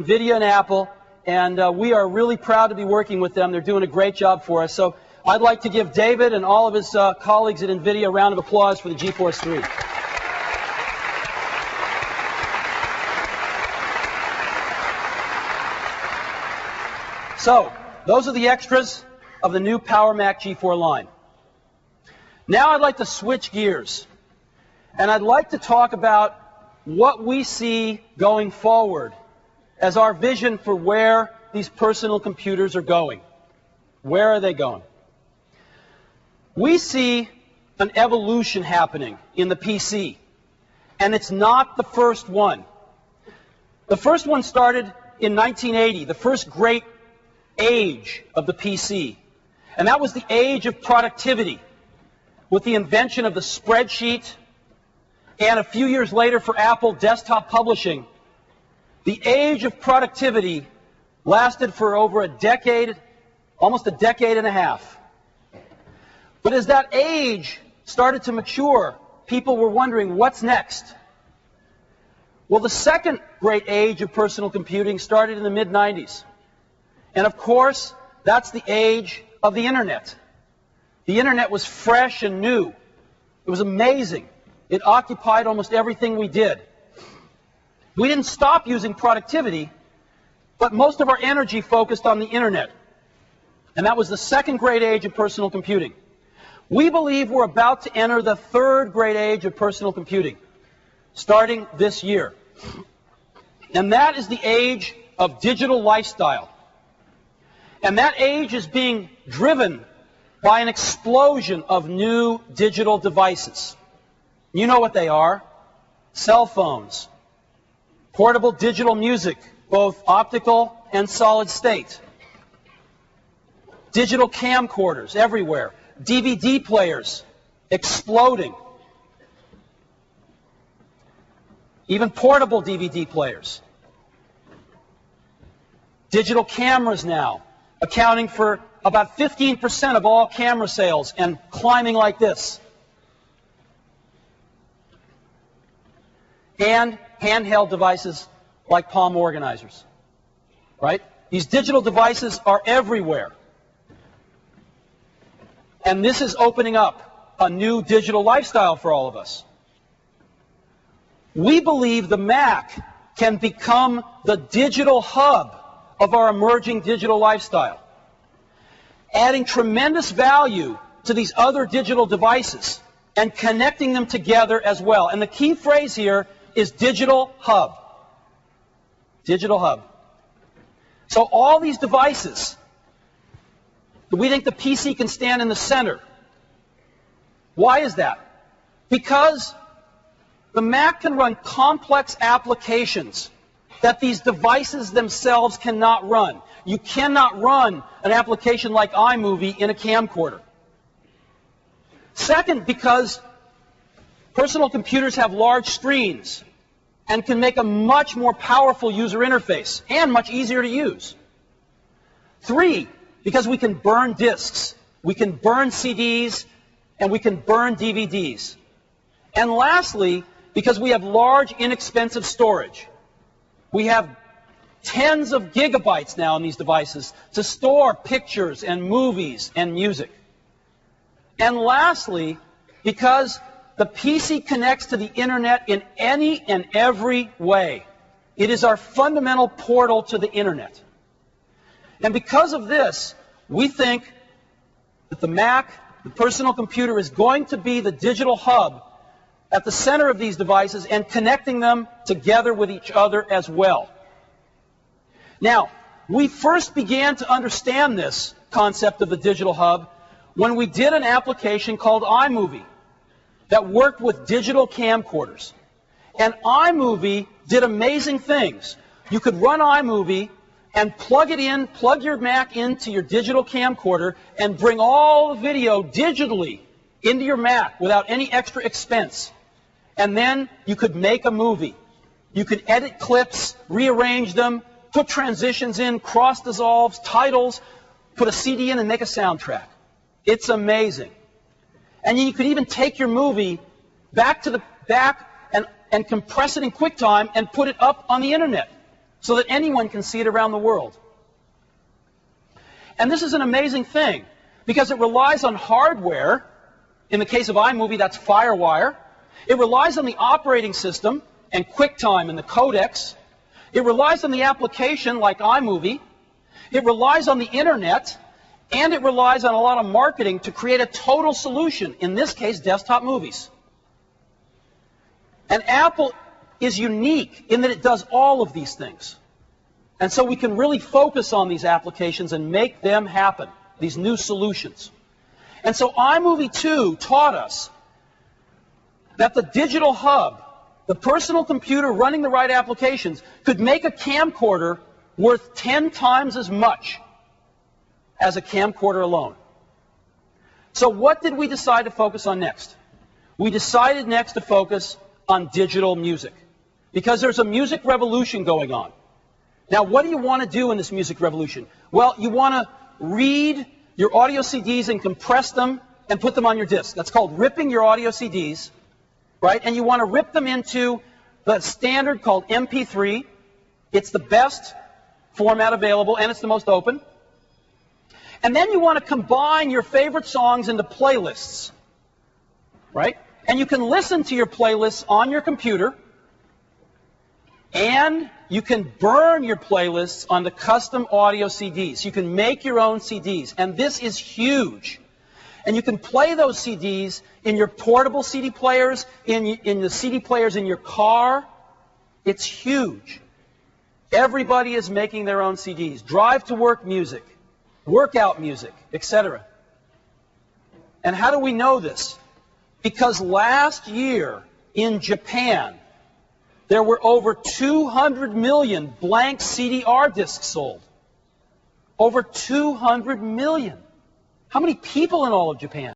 NVIDIA and Apple, and we are really proud to be working with them. They're doing a great job for us. So I'd like to give David and all of his colleagues at NVIDIA a round of applause for the GeForce 3. So those are the extras of the new Power Mac G4 line. Now I'd like to switch gears, and I'd like to talk about what we see going forward as our vision for where these personal computers are going. Where are they going? We see an evolution happening in the PC, and it's not the first one. The first one started in 1980, the first great age of the PC, and that was the age of productivity, with the invention of the spreadsheet, and a few years later for Apple, desktop publishing. The age of productivity lasted for over a decade, almost a decade and a half. But as that age started to mature, people were wondering, what's next? Well, the second great age of personal computing started in the mid-90s. And of course, that's the age of the Internet. The Internet was fresh and new. It was amazing. It occupied almost everything we did. We didn't stop using productivity, but most of our energy focused on the Internet. And that was the second great age of personal computing. We believe we're about to enter the third great age of personal computing, starting this year. And that is the age of digital lifestyle. And that age is being driven by an explosion of new digital devices. You know what they are: cell phones, portable digital music, both optical and solid state, digital camcorders everywhere, DVD players exploding, even portable DVD players, digital cameras now accounting for about 15% of all camera sales and climbing like this, and handheld devices like palm organizers, right? These digital devices are everywhere. And this is opening up a new digital lifestyle for all of us. We believe the Mac can become the digital hub of our emerging digital lifestyle, adding tremendous value to these other digital devices and connecting them together as well. And the key phrase here is digital hub. Digital hub. So all these devices, we think the PC can stand in the center. Why is that? Because the Mac can run complex applications that these devices themselves cannot run. You cannot run an application like iMovie in a camcorder. Second, because personal computers have large screens and can make a much more powerful user interface and much easier to use. Three, because we can burn disks, we can burn CDs, and we can burn DVDs. And lastly, because we have large, inexpensive storage. We have tens of gigabytes now in these devices to store pictures and movies and music. And lastly, because the PC connects to the Internet in any and every way. It is our fundamental portal to the Internet. And because of this, we think that the Mac, the personal computer, is going to be the digital hub at the center of these devices and connecting them together with each other as well. Now, we first began to understand this concept of the digital hub when we did an application called iMovie that worked with digital camcorders. And iMovie did amazing things. You could run iMovie and plug it in, plug your Mac into your digital camcorder, and bring all the video digitally into your Mac without any extra expense. And then you could make a movie. You could edit clips, rearrange them, put transitions in, cross dissolves, titles, put a CD in and make a soundtrack. It's amazing. And you could even take your movie back to the back and compress it in QuickTime and put it up on the Internet. so that anyone can see it around the world. And this is an amazing thing, because it relies on hardware. In the case of iMovie, that's FireWire. It relies on the operating system and QuickTime and the codecs. It relies on the application like iMovie. It relies on the internet, and it relies on a lot of marketing to create a total solution, in this case, desktop movies. And Apple is unique in that it does all of these things. And so we can really focus on these applications and make them happen, these new solutions. And so iMovie 2 taught us that the digital hub, the personal computer running the right applications, could make a camcorder worth 10 times as much as a camcorder alone. So what did we decide to focus on next? We decided next to focus on digital music, because there's a music revolution going on. Now, what do you want to do in this music revolution? Well, you want to read your audio CDs and compress them and put them on your disc. That's called ripping your audio CDs, right? And you want to rip them into the standard called MP3. It's the best format available, and it's the most open. And then you want to combine your favorite songs into playlists, right? And you can listen to your playlists on your computer, and you can burn your playlists on the custom audio CDs. You can make your own CDs, and this is huge. And you can play those CDs in your portable CD players, in the CD players in your car. It's huge. Everybody is making their own CDs. Drive to work music, workout music, etc. And how do we know this? Because last year in Japan, there were over 200 million blank CD-R discs sold. Over 200 million. How many people in all of Japan?